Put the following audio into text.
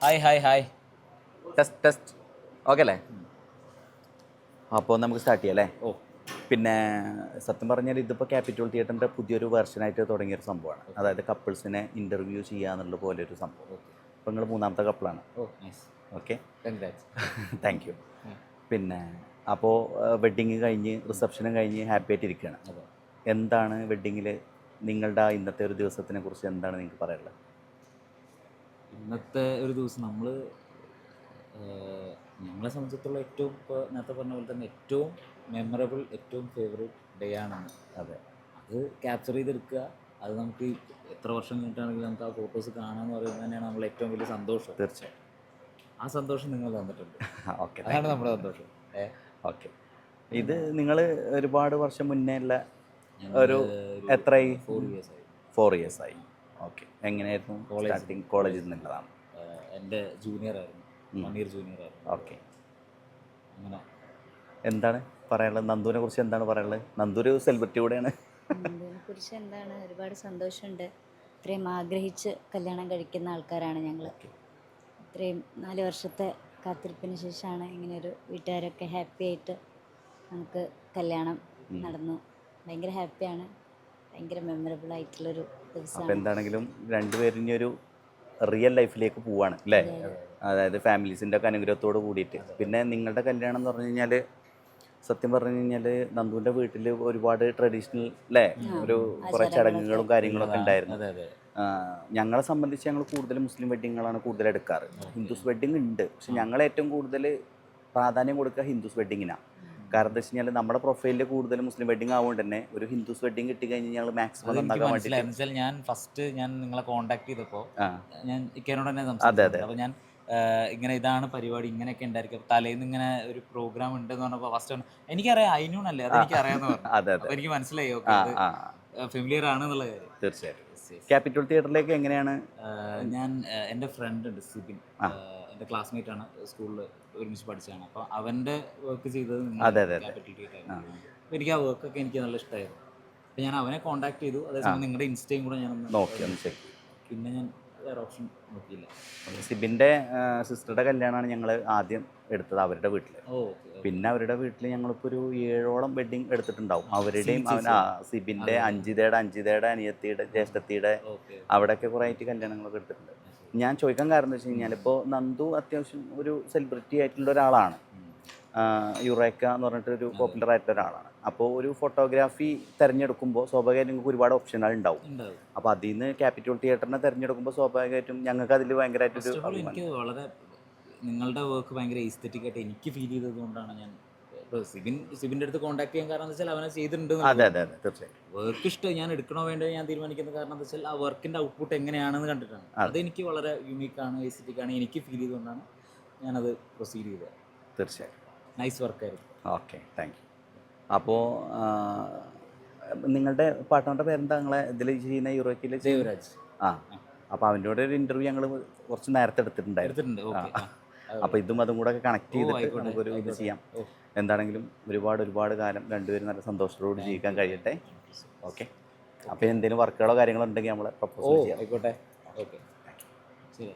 Hi hi hi. Test test okay അല്ലേ? അപ്പോൾ നമുക്ക് സ്റ്റാർട്ട് ചെയ്യാം അല്ലേ? പിന്നെ സത്യം പറഞ്ഞാൽ ഇതിപ്പോൾ ക്യാപിറ്റൽ തിയേറ്ററിൻ്റെ പുതിയൊരു വെർഷനായിട്ട് തുടങ്ങിയൊരു സംഭവമാണ്. അതായത് കപ്പിൾസിനെ ഇൻ്റർവ്യൂ ചെയ്യുക എന്നുള്ള പോലെ ഒരു സംഭവം. അപ്പോൾ നിങ്ങൾ മൂന്നാമത്തെ കപ്പിളാണ്. Okay, thank U. പിന്നെ അപ്പോൾ വെഡ്ഡിങ് കഴിഞ്ഞ് റിസപ്ഷനും കഴിഞ്ഞ് ഹാപ്പി ആയിട്ടിരിക്കുകയാണ്. എന്താണ് വെഡ്ഡിങ്ങിൽ നിങ്ങളുടെ ഇന്നത്തെ ഒരു ദിവസത്തിനെ കുറിച്ച് എന്താണ് നിങ്ങൾക്ക് പറയാനുള്ളത്? ഇന്നത്തെ ഒരു ദിവസം ഞങ്ങളെ സംബന്ധിച്ചിടത്തോളം ഏറ്റവും ഇപ്പോൾ നേരത്തെ പറഞ്ഞ പോലെ തന്നെ ഏറ്റവും മെമ്മറബിൾ, ഏറ്റവും ഫേവറേറ്റ് ഡേ ആണെന്ന്. അതെ, അത് ക്യാപ്ചർ ചെയ്തെടുക്കുക. അത് നമുക്ക് എത്ര വർഷം കഴിഞ്ഞിട്ടാണെങ്കിലും നമുക്ക് ആ ഫോട്ടോസ് കാണാമെന്ന് പറയുന്നത് തന്നെയാണ് നമ്മളെ ഏറ്റവും വലിയ സന്തോഷം. തീർച്ചയായും ആ സന്തോഷം നിങ്ങൾ തന്നിട്ടുണ്ട്. ഓക്കെ, അതാണ് നമ്മുടെ സന്തോഷം. ഓക്കെ. ഇത് നിങ്ങൾ ഒരുപാട് വർഷം മുന്നേ ഉള്ള ഒരു എത്രയായി? 4 years ആയി. 4 years ആയി. ഓക്കെ. എങ്ങനെയായിരുന്നു സ്റ്റാർട്ടിങ്? കോളേജിൽ നിന്നുള്ളതാണ്. എൻ്റെ ജൂനിയർ ആയിരുന്നു, 1 year ജൂനിയർ ആയിരുന്നു. ഓക്കെ. അങ്ങനെ എന്താണ് പറയാനുള്ളത്? നന്ദുവിനെ കുറിച്ച് എന്താണ് പറയാനുള്ളത്? നന്ദു ഒരു സെലിബ്രിറ്റി കൂടെയാണ്. നന്ദുവിനെ കുറിച്ച് എന്താണ്, ഒരുപാട് സന്തോഷമുണ്ട്. ഇത്രയും ആഗ്രഹിച്ച് കല്യാണം കഴിക്കുന്ന ആൾക്കാരാണ് ഞങ്ങൾ. ഇത്രയും 4 വർഷത്തെ കാത്തിരിപ്പിന് ശേഷമാണ് ഇങ്ങനെയൊരു വീട്ടുകാരൊക്കെ ഹാപ്പി ആയിട്ട് നമുക്ക് കല്യാണം നടന്നു. ഭയങ്കര ഹാപ്പിയാണ്, ഭയങ്കര മെമ്മറബിൾ ആയിട്ടുള്ളൊരു അപ്പോൾ ദിവസമാണ്. എന്താണെങ്കിലും രണ്ടുപേരും ഇനി ഒരു റിയൽ ലൈഫിലേക്ക് പോവാണ് അല്ലേ? അതായത് ഫാമിലീസിൻ്റെ ഒക്കെ അനുഗ്രഹത്തോട് കൂടിയിട്ട്. പിന്നെ നിങ്ങളുടെ കല്യാണം എന്ന് പറഞ്ഞു കഴിഞ്ഞാൽ സത്യം പറഞ്ഞു കഴിഞ്ഞാൽ നന്ദുവിൻ്റെ വീട്ടിൽ ഒരുപാട് ട്രഡീഷണൽ അല്ലേ, ഒരു കുറേ ചടങ്ങുകളും കാര്യങ്ങളൊക്കെ ഉണ്ടായിരുന്നു. ഞങ്ങളെ സംബന്ധിച്ച് ഞങ്ങൾ കൂടുതൽ മുസ്ലിം വെഡ്ഡിങ്ങുകളാണ് കൂടുതൽ എടുക്കാറ്. ഹിന്ദുസ് വെഡ്ഡിങ് ഉണ്ട്, പക്ഷെ ഞങ്ങൾ ഏറ്റവും കൂടുതൽ പ്രാധാന്യം കൊടുക്കുക ഹിന്ദുസ് വെഡ്ഡിങ്ങിനാണ്. കാരണം എന്താ വെച്ച് കഴിഞ്ഞാൽ നമ്മുടെ പ്രൊഫൈലിൽ കൂടുതൽ മുസ്ലിം വെഡ്ഡിങ് ആവുകൊണ്ട് തന്നെ ഒരു ഹിന്ദുസ് വെഡ്ഡിങ് കിട്ടിക്കഴിഞ്ഞാൽ ഞങ്ങൾ മാക്സിമം നന്നാക്കാൻ വേണ്ടി. ഞാൻ നിങ്ങളെ കോൺടാക്ട് ചെയ്തപ്പോൾ ഞാൻ ഇക്കനോട് തന്നെ അതെ സംസാരിച്ചു. അപ്പോൾ ഞാൻ ഇങ്ങനെ ഇതാണ് പരിപാടി, ഇങ്ങനെയൊക്കെ ഉണ്ടായിരിക്കും. തലേന്ന് ഇങ്ങനെ ഒരു പ്രോഗ്രാം ഉണ്ടെന്ന് പറഞ്ഞപ്പോൾ ഫസ്റ്റ് എനിക്കറിയാം അയിനൂണല്ലേ, അത് എനിക്ക് അറിയാമെന്ന് പറഞ്ഞു. അതെ, അപ്പോൾ എനിക്ക് മനസ്സിലായി ഓക്കെ ഫെമിലിയർ ആണ് എന്നുള്ള കാര്യം. തീർച്ചയായിട്ടും. ക്യാപിറ്റൽ തിയേറ്ററിലേക്ക് എങ്ങനെയാണ്? ഞാൻ എൻ്റെ ഫ്രണ്ട് ഉണ്ട് സിബിൻ, എൻ്റെ ക്ലാസ്മേറ്റ് ആണ്, സ്കൂളിൽ ഒരുമിച്ച് പഠിച്ചതാണ്. അപ്പോൾ അവൻ്റെ വർക്ക് ചെയ്തത് ക്യാപിറ്റൽ തിയേറ്റർ. അപ്പോൾ എനിക്ക് ആ വർക്കൊക്കെ എനിക്ക് നല്ല ഇഷ്ടമായിരുന്നു. അപ്പോൾ ഞാൻ അവനെ കോൺടാക്ട് ചെയ്തു. അതേസമയം നിങ്ങളുടെ ഇൻസ്റ്റയും കൂടെ ഞാൻ നോക്കി. പിന്നെ ഞാൻ വേറെ ഓപ്ഷൻ നോക്കിയില്ല. സിബിൻ്റെ സിസ്റ്ററുടെ കല്യാണമാണ് ഞങ്ങൾ ആദ്യം എടുത്തത് അവരുടെ വീട്ടിൽ. പിന്നെ അവരുടെ വീട്ടിൽ ഞങ്ങളിപ്പോൾ ഒരു 7ഓളം വെഡ്ഡിങ് എടുത്തിട്ടുണ്ടാവും. അവരുടെയും സിബിൻ്റെ അഞ്ചിതയുടെ അനിയത്തിയുടെ ജ്യേഷ്ഠത്തിയുടെ അവിടെയൊക്കെ കുറേ ആയിട്ട് കല്യാണങ്ങളൊക്കെ എടുത്തിട്ടുണ്ട്. ഞാൻ ചോദിക്കാൻ കാരണം എന്ന് വെച്ച് കഴിഞ്ഞാൽ ഇപ്പോൾ നന്ദു അത്യാവശ്യം ഒരു സെലിബ്രിറ്റി ആയിട്ടുള്ള ഒരാളാണ്. യുറേക്ക എന്ന് പറഞ്ഞിട്ട് ഒരു പോപ്പുലർ ആയിട്ടുള്ള ഒരാളാണ്. അപ്പോൾ ഒരു ഫോട്ടോഗ്രാഫി തിരഞ്ഞെടുക്കുമ്പോൾ സ്വാഭാവികമായിട്ടും നിങ്ങൾക്ക് ഒരുപാട് ഓപ്ഷനുകൾ ഉണ്ടാവും. അപ്പോൾ അതിൽ നിന്ന് ക്യാപിറ്റൽ തിയേറ്ററിനെ തിരഞ്ഞെടുക്കുമ്പോൾ സ്വാഭാവികമായിട്ടും ഞങ്ങൾക്ക് അതിൽ ഭയങ്കരമായിട്ടൊരു എനിക്ക് വളരെ നിങ്ങളുടെ വർക്ക് ഭയങ്കര എസ്തെറ്റിക് ആയിട്ട് എനിക്ക് ഫീൽ ചെയ്തത് കൊണ്ടാണ് ഞാൻ സിബിൻ്റെ അടുത്ത് കോൺടാക്ട് ചെയ്യാൻ. കാരണം എന്താ വെച്ചാൽ അവനെ ചെയ്തിട്ടുണ്ട്. അതെ, തീർച്ചയായും. വർക്ക് ഇഷ്ടം ഞാൻ എടുക്കണോ വേണ്ടോ ഞാൻ തീരുമാനിക്കുന്നത് കാരണം എന്താ വെച്ചാൽ ആ വർക്കിൻ്റെ ഔട്ട്പുട്ട് എങ്ങനെയാണെന്ന് കണ്ടിട്ടാണ്. അതെനിക്ക് വളരെ യുണീക്കാണ്, എസ്തെറ്റിക് ആണ്, എനിക്ക് ഫീൽ ചെയ്തുകൊണ്ടാണ് ഞാനത് പ്രൊസീഡ് ചെയ്തത്. തീർച്ചയായും നൈസ് വർക്കായിരുന്നു. Okay, thank you. അപ്പോൾ നിങ്ങളുടെ പാർട്ട്ണറുടെ പേരെന്താ? നിങ്ങളെ ഇതിൽ ചെയ്യുന്ന യൂറോക്കിൽ? ദേവരാജ്. അപ്പോൾ അവൻ്റെ കൂടെ ഒരു ഇൻ്റർവ്യൂ ഞങ്ങൾ കുറച്ച് നേരത്തെ എടുത്തിട്ടുണ്ടായിരുന്നു. അപ്പോൾ ഇതും അതും കൂടെ കണക്ട് ചെയ്തിട്ട് നമുക്കൊരു ഇത് ചെയ്യാം. എന്താണെങ്കിലും ഒരുപാട് കാലം രണ്ടുപേരും നല്ല സന്തോഷത്തോട് ജീവിക്കാൻ കഴിയട്ടെ. ഓക്കെ. അപ്പോൾ എന്തെങ്കിലും വർക്കുകളോ കാര്യങ്ങളോ ഉണ്ടെങ്കിൽ നമ്മളെ പ്രപ്പോസ് ചെയ്യാം. ആയിക്കോട്ടെ. ഓക്കെ, ശരി.